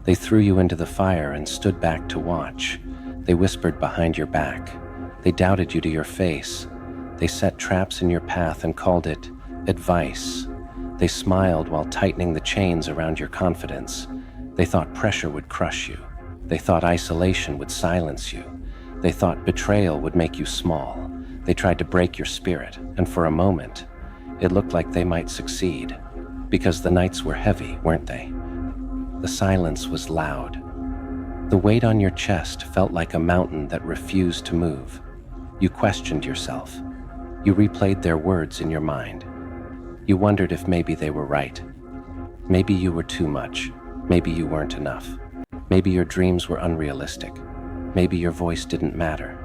They threw you into the fire and stood back to watch. They whispered behind your back. They doubted you to your face. They set traps in your path and called it advice. They smiled while tightening the chains around your confidence. They thought pressure would crush you. They thought isolation would silence you. They thought betrayal would make you small. They tried to break your spirit, and for a moment, it looked like they might succeed, because the nights were heavy, weren't they? The silence was loud. The weight on your chest felt like a mountain that refused to move. You questioned yourself. You replayed their words in your mind. You wondered if maybe they were right. Maybe you were too much. Maybe you weren't enough. Maybe your dreams were unrealistic. Maybe your voice didn't matter.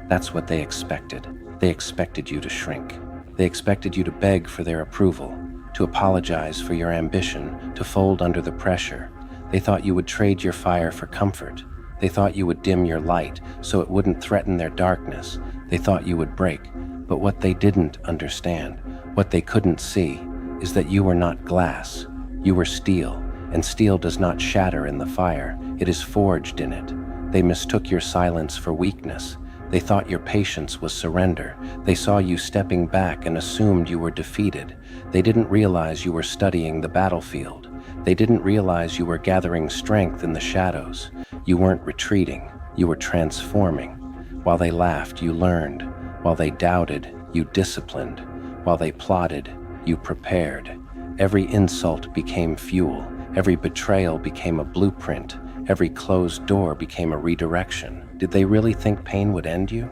That's what they expected. They expected you to shrink. They expected you to beg for their approval, to apologize for your ambition, to fold under the pressure. They thought you would trade your fire for comfort. They thought you would dim your light so it wouldn't threaten their darkness. They thought you would break. But what they didn't understand, what they couldn't see, is that you were not glass. You were steel, and steel does not shatter in the fire. It is forged in it. They mistook your silence for weakness. They thought your patience was surrender. They saw you stepping back and assumed you were defeated. They didn't realize you were studying the battlefield. They didn't realize you were gathering strength in the shadows. You weren't retreating. You were transforming. While they laughed, you learned. While they doubted, you disciplined. While they plotted, you prepared. Every insult became fuel. Every betrayal became a blueprint. Every closed door became a redirection. Did they really think pain would end you?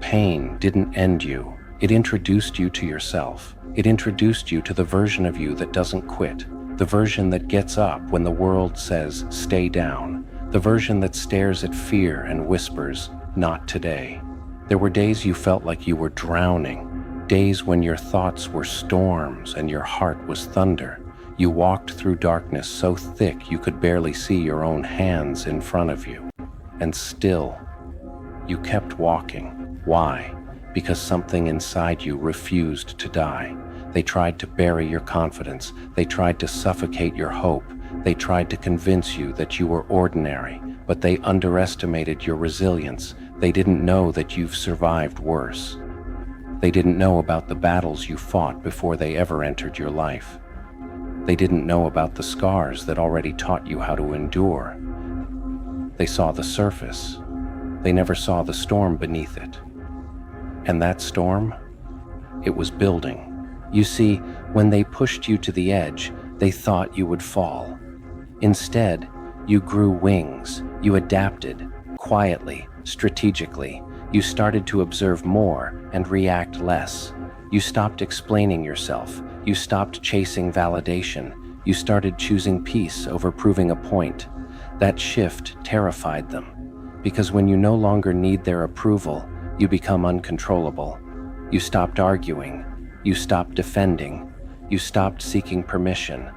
Pain didn't end you. It introduced you to yourself. It introduced you to the version of you that doesn't quit. The version that gets up when the world says, stay down. The version that stares at fear and whispers, not today. There were days you felt like you were drowning. Days when your thoughts were storms and your heart was thunder. You walked through darkness so thick you could barely see your own hands in front of you. And still, you kept walking. Why? Because something inside you refused to die. They tried to bury your confidence. They tried to suffocate your hope. They tried to convince you that you were ordinary, but they underestimated your resilience. They didn't know that you've survived worse. They didn't know about the battles you fought before they ever entered your life. They didn't know about the scars that already taught you how to endure. They saw the surface. They never saw the storm beneath it. And that storm? It was building. You see, when they pushed you to the edge, they thought you would fall. Instead, you grew wings. You adapted, quietly, strategically. You started to observe more and react less. You stopped explaining yourself. You stopped chasing validation. You started choosing peace over proving a point. That shift terrified them, because when you no longer need their approval, you become uncontrollable. You stopped arguing. You stopped defending. You stopped seeking permission.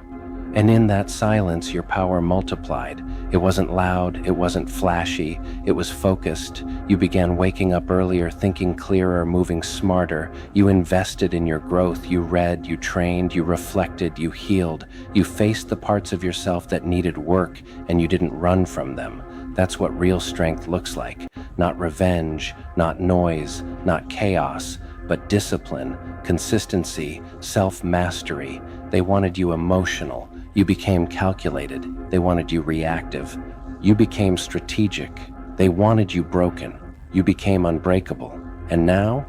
And in that silence, your power multiplied. It wasn't loud, it wasn't flashy, it was focused. You began waking up earlier, thinking clearer, moving smarter. You invested in your growth. You read, you trained, you reflected, you healed. You faced the parts of yourself that needed work, and you didn't run from them. That's what real strength looks like. Not revenge, not noise, not chaos, but discipline, consistency, self-mastery. They wanted you emotional. You became calculated. They wanted you reactive. You became strategic. They wanted you broken. You became unbreakable. And now,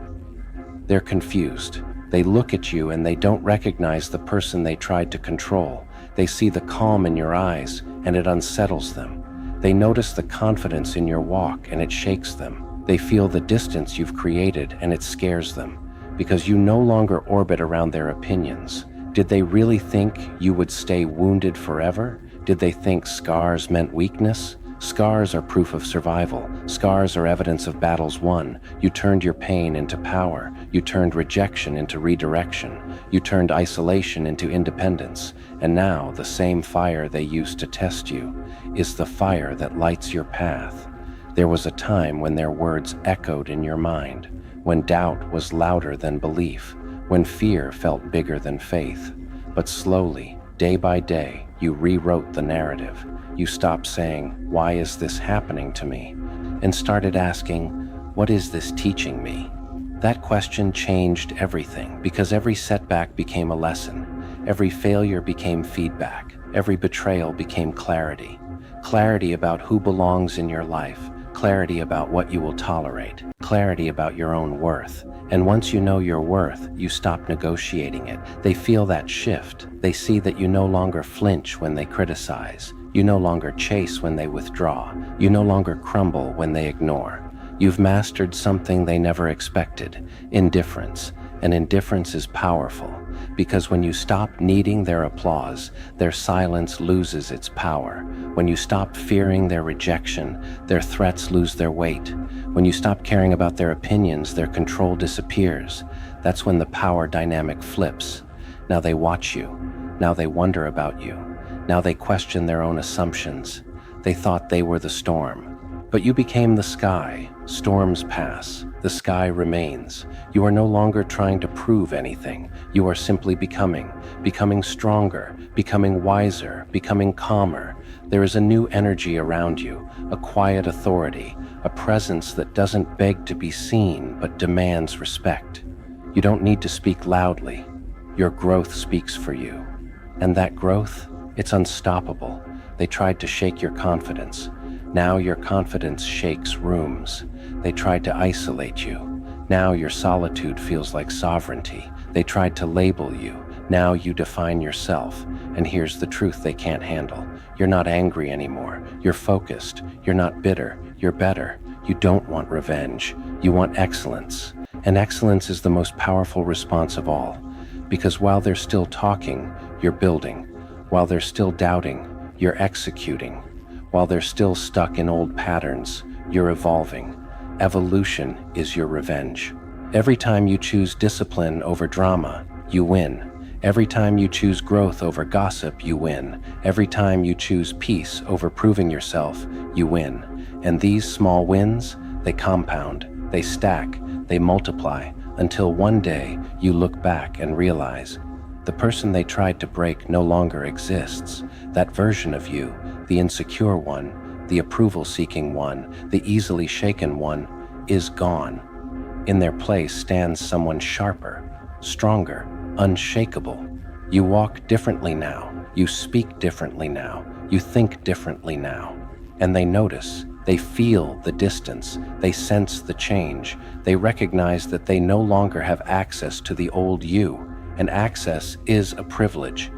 they're confused. They look at you and they don't recognize the person they tried to control. They see the calm in your eyes and it unsettles them. They notice the confidence in your walk and it shakes them. They feel the distance you've created and it scares them, because you no longer orbit around their opinions. Did they really think you would stay wounded forever? Did they think scars meant weakness? Scars are proof of survival. Scars are evidence of battles won. You turned your pain into power. You turned rejection into redirection. You turned isolation into independence. And now the same fire they used to test you is the fire that lights your path. There was a time when their words echoed in your mind, when doubt was louder than belief, when fear felt bigger than faith. But slowly, day by day, you rewrote the narrative. You stopped saying, "Why is this happening to me?" and started asking, "What is this teaching me?" That question changed everything because every setback became a lesson. Every failure became feedback. Every betrayal became clarity. Clarity about who belongs in your life. Clarity about what you will tolerate. Clarity about your own worth. And once you know your worth, you stop negotiating it. They feel that shift. They see that you no longer flinch when they criticize. You no longer chase when they withdraw. You no longer crumble when they ignore. You've mastered something they never expected: indifference. And indifference is powerful, because when you stop needing their applause, their silence loses its power. When you stop fearing their rejection, their threats lose their weight. When you stop caring about their opinions, their control disappears. That's when the power dynamic flips. Now they watch you. Now they wonder about you. Now they question their own assumptions. They thought they were the storm. But you became the sky. Storms pass. The sky remains. You are no longer trying to prove anything. You are simply becoming stronger, becoming wiser, becoming calmer. There is a new energy around you, a quiet authority, a presence that doesn't beg to be seen but demands respect. You don't need to speak loudly. Your growth speaks for you. And that growth, it's unstoppable. They tried to shake your confidence. Now your confidence shakes rooms. They tried to isolate you. Now your solitude feels like sovereignty. They tried to label you. Now you define yourself. And here's the truth they can't handle. You're not angry anymore. You're focused. You're not bitter. You're better. You don't want revenge. You want excellence. And excellence is the most powerful response of all. Because while they're still talking, you're building. While they're still doubting, you're executing. While they're still stuck in old patterns, you're evolving. Evolution is your revenge. Every time you choose discipline over drama, you win. Every time you choose growth over gossip, you win. Every time you choose peace over proving yourself, you win. And these small wins, they compound, they stack, they multiply, until one day you look back and realize the person they tried to break no longer exists. That version of you, the insecure one, the approval-seeking one, the easily shaken one, is gone. In their place stands someone sharper, stronger, unshakable. You walk differently now. You speak differently now. You think differently now. And they notice. They feel the distance. They sense the change. They recognize that they no longer have access to the old you. And access is a privilege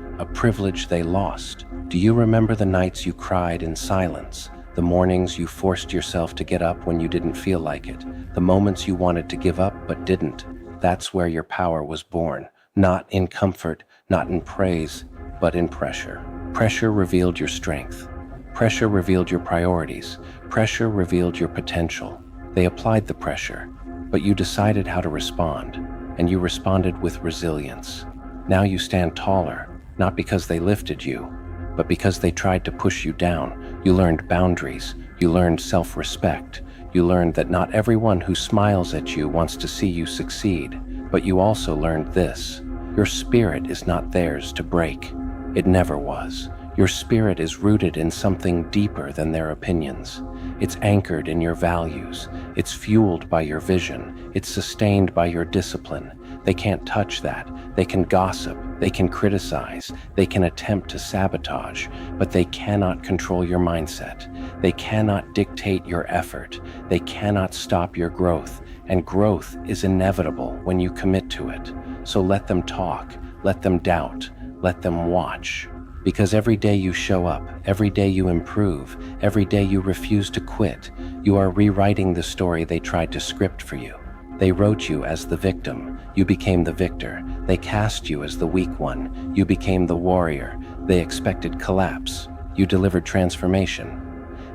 they lost. Do you remember the nights you cried in silence? The mornings you forced yourself to get up when you didn't feel like it? The moments you wanted to give up but didn't? That's where your power was born. Not in comfort, not in praise, but in pressure. Pressure revealed your strength. Pressure revealed your priorities. Pressure revealed your potential. They applied the pressure, but you decided how to respond. And you responded with resilience. Now you stand taller, not because they lifted you, but because they tried to push you down. You learned boundaries. You learned self-respect. You learned that not everyone who smiles at you wants to see you succeed. But you also learned this: your spirit is not theirs to break. It never was. Your spirit is rooted in something deeper than their opinions. It's anchored in your values. It's fueled by your vision. It's sustained by your discipline. They can't touch that. They can gossip. They can criticize. They can attempt to sabotage, but they cannot control your mindset. They cannot dictate your effort. They cannot stop your growth, and growth is inevitable when you commit to it. So let them talk. Let them doubt. Let them watch. Because every day you show up, every day you improve, every day you refuse to quit, you are rewriting the story they tried to script for you. They wrote you as the victim. You became the victor. They cast you as the weak one. You became the warrior. They expected collapse. You delivered transformation.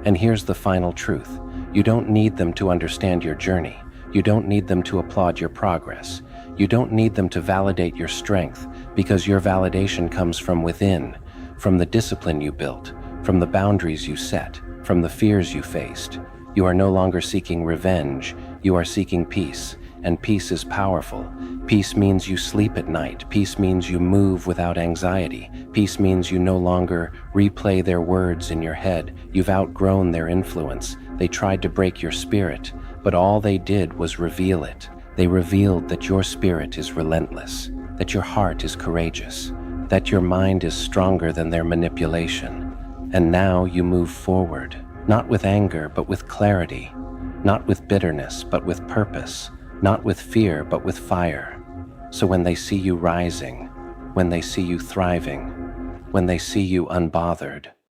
And here's the final truth. You don't need them to understand your journey. You don't need them to applaud your progress. You don't need them to validate your strength, because your validation comes from within. From the discipline you built, from the boundaries you set, from the fears you faced. You are no longer seeking revenge, you are seeking peace. And peace is powerful. Peace means you sleep at night. Peace means you move without anxiety. Peace means you no longer replay their words in your head. You've outgrown their influence. They tried to break your spirit, but all they did was reveal it. They revealed that your spirit is relentless, that your heart is courageous, that your mind is stronger than their manipulation. And now you move forward, not with anger, but with clarity, not with bitterness, but with purpose, not with fear, but with fire. So when they see you rising, when they see you thriving, when they see you unbothered,